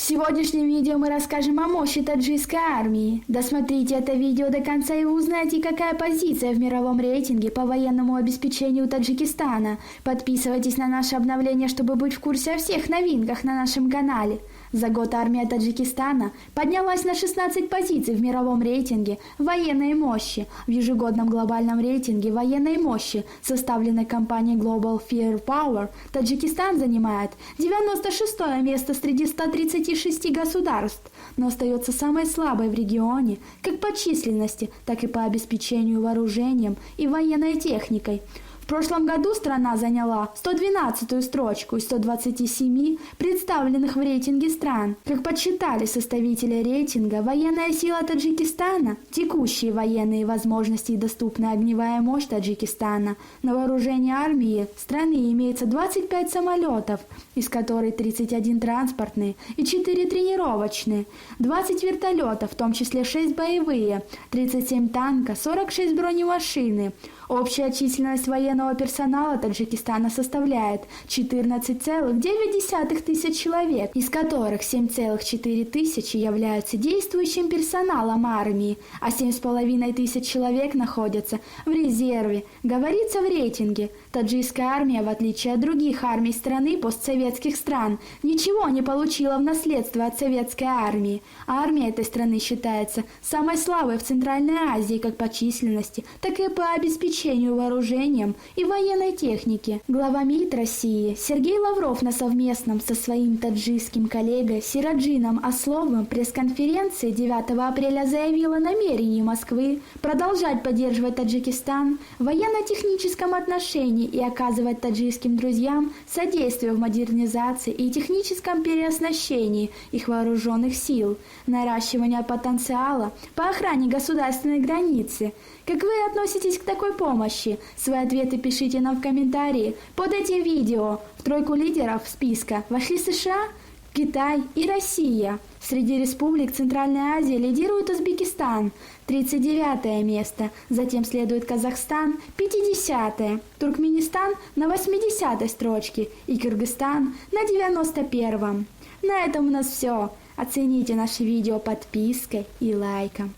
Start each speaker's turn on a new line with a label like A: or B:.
A: сегодняшнем видео мы расскажем о мощи таджикской армии. Досмотрите это видео до конца и узнаете, какая позиция в мировом рейтинге по военному обеспечению Таджикистана. Подписывайтесь на наше обновление, чтобы быть в курсе о всех новинках на нашем канале. За год армия Таджикистана поднялась на 16 позиций в мировом рейтинге военной мощи. В ежегодном глобальном рейтинге военной мощи, составленной компанией Global Firepower, Таджикистан занимает 96-е место среди 136 государств, но остается самой слабой в регионе как по численности, так и по обеспечению вооружением и военной техникой. В прошлом году страна заняла 112-ю строчку из 127 представленных в рейтинге стран. Как подсчитали составители рейтинга, военная сила Таджикистана, текущие военные возможности и доступная огневая мощь Таджикистана, на вооружении армии страны имеется 25 самолетов, из которых 31 транспортные и 4 тренировочные, 20 вертолетов, в том числе 6 боевые, 37 танка, 46 бронемашины. Общая численность военного персонала Таджикистана составляет 14,9 тысяч человек, из которых 7,4 тысячи являются действующим персоналом армии, а 7,5 тысяч человек находятся в резерве. Говорится в рейтинге, таджикская армия, в отличие от других армий страны постсоветских стран, ничего не получила в наследство от советской армии. Армия этой страны считается самой слабой в Центральной Азии как по численности, так и по обеспечению вооружением и военной техники. Глава МИД России Сергей Лавров на совместном со своим таджикским коллегой Сираджином Асловым пресс-конференции 9 апреля заявил о намерении Москвы продолжать поддерживать Таджикистан в военно-техническом отношении и оказывать таджикским друзьям содействие в модернизации и техническом переоснащении их вооруженных сил, наращивания потенциала по охране государственной границы. Как вы относитесь к такой помощи? Свои ответы пишите нам в комментарии под этим видео. В тройку лидеров списка вошли США, Китай и Россия. Среди республик Центральной Азии лидирует Узбекистан, 39 место, затем следует Казахстан, 50-е, Туркменистан на 80-й строчке и Кыргызстан на 91-м. На этом у нас все. Оцените наше видео подпиской и лайком.